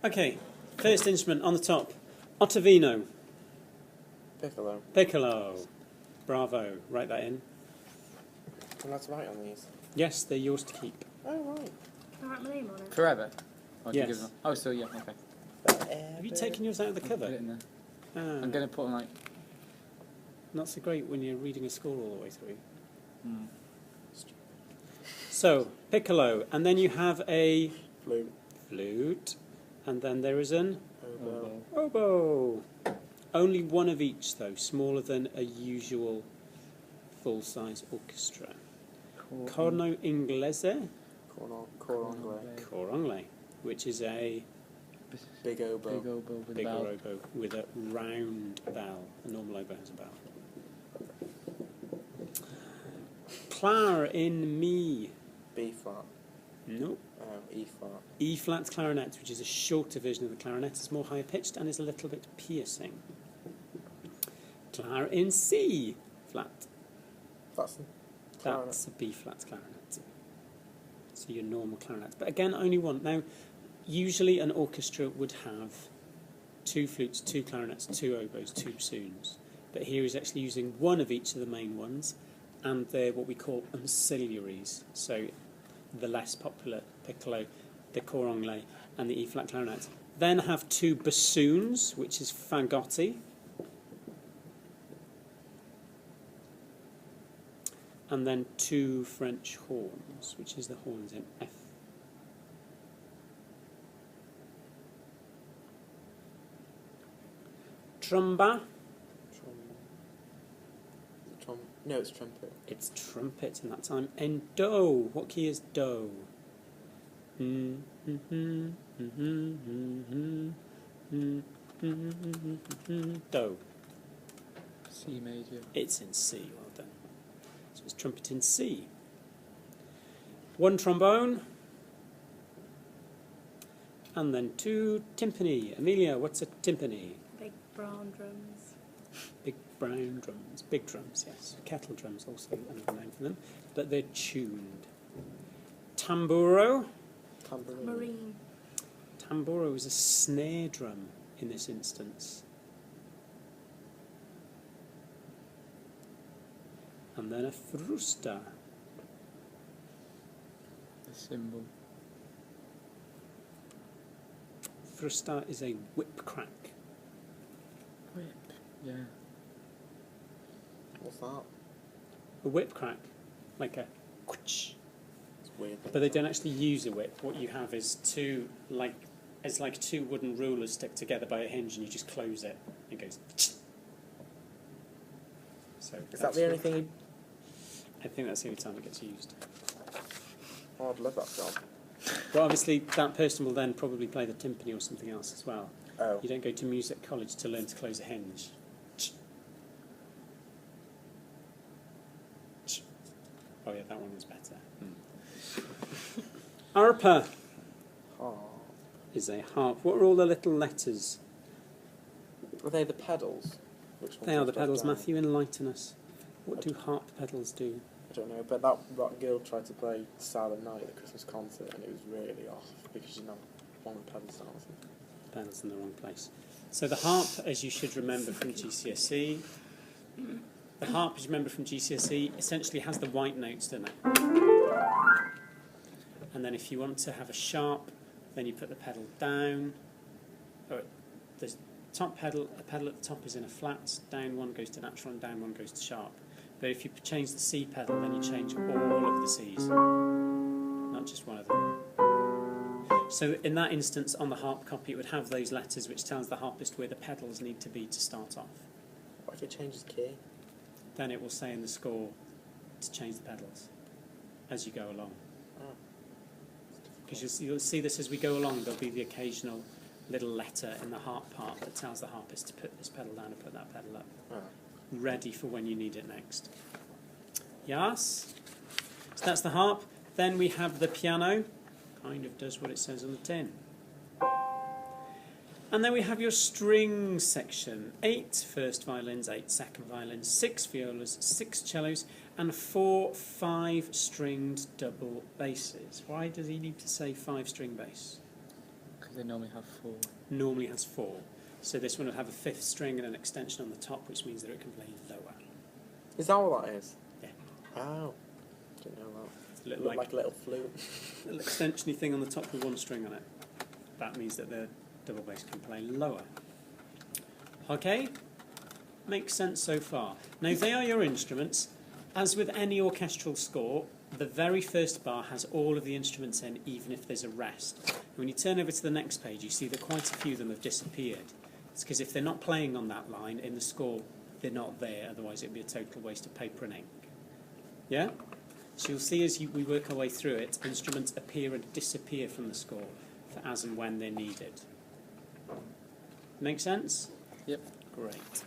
Okay, first instrument on the top, Ottavino. Piccolo. Piccolo. Bravo. Write that in. I'm allowed to write on these. Yes, they're yours to keep. Oh, right. Can I write my name on it? Forever? Or do you Yes. give them? Oh, so yeah, okay. Have you taken yours out of the Put cover? it in there. Ah, I'm going to put like... not so great when you're reading a score all the way through. Mm. So, piccolo, and then you have a Flute. and then there is an Oboe. oboe. Only one of each, though, smaller than a usual full-size orchestra. Corno inglese, Cor anglais. cor anglais, which is a Big oboe. Big oboe with a bigger bell. oboe with a round bell. A normal oboe has a bell. Clar in mi. B flat. Nope. E flat. E flat clarinet, which is a shorter version of the clarinet, is more higher pitched and is a little bit piercing. Clar in C flat. That's That's a B flat clarinet. So your normal clarinet. But again, only one. Now, usually an orchestra would have 2 flutes, 2 clarinets, 2 oboes, 2 bassoons. But here he's actually using one of each of the main ones, and they're what we call auxiliaries. So the less popular piccolo, the cor anglais, and the E flat clarinet. Then have 2 bassoons, which is fagotti. And then 2 French horns, which is the horns in F. Tromba. No, it's trumpet. It's trumpet in that time. And do. What key is do? Do. C major. It's in C. Well done. So it's trumpet in C. 1 trombone. And then 2 timpani. Amelia, what's a timpani? Big brown drums. Big brown drums. Big drums, yes. Kettle drums, also another name for them. But they're tuned. Tamburo. Tambourine. Marine. Tamburo is a snare drum in this instance. And then a frusta. The symbol. Frusta is a whip crack. Whip. Yeah. What's that? A whip crack, like a whoosh. It's weird. But they don't actually use a whip. What you have is it's like 2 wooden rulers stick together by a hinge, and you just close it. It goes. So Is that the only thing you... I think that's the only time it gets used. Oh, I'd love that job. But obviously, that person will then probably play the timpani or something else as well. Oh. You don't go to music college to learn to close a hinge. Oh yeah, that one was better. Arpa Oh. is a harp. What are all the little letters? Are they the pedals? Which ones They are have the stuff pedals. down? Matthew, enlighten us. What do harp pedals do? I don't know, but that girl tried to play Silent Night at the Christmas concert and it was really off because you know one of the pedals down. Pedals in the wrong place. So the harp, as you should remember from GCSE, the harp, as you remember from GCSE, essentially has the white notes, doesn't it? And then if you want to have a sharp, then you put the pedal down. Or the top pedal, a pedal at the top is in a flat, down one goes to natural and down one goes to sharp. But if you change the C pedal, then you change all of the Cs, not just one of them. So in that instance, on the harp copy, it would have those letters which tells the harpist where the pedals need to be to start off. What if it changes key? Then it will say in the score to change the pedals as you go along. Oh. Because you'll see this as we go along, there'll be the occasional little letter in the harp part that tells the harpist to put this pedal down and put that pedal up. Oh. Ready for when you need it next. Yes? So that's the harp. Then we have the piano. Kind of does what it says on the tin. And then we have your string section. 8 first violins, 8 second violins, 6 violas, 6 cellos, and 4 5-stringed double basses. Why does he need to say 5-string bass? Because They normally have 4. Normally has 4. So this one will have a 5th string and an extension on the top, which means that it can play lower. Is that what that is? Yeah. Oh. Didn't know that. It's a little Looked like a little flute. little extensiony thing on the top with 1 string on it. That means that the double bass can play lower. Okay? Makes sense so far. Now they are your instruments. As with any orchestral score, the very first bar has all of the instruments in, even if there's a rest. When you turn over to the next page, you see that quite a few of them have disappeared. It's because if they're not playing on that line in the score, they're not there, otherwise it would be a total waste of paper and ink. Yeah? So you'll see as we work our way through it, instruments appear and disappear from the score for as and when they're needed. Make sense? Yep. Great.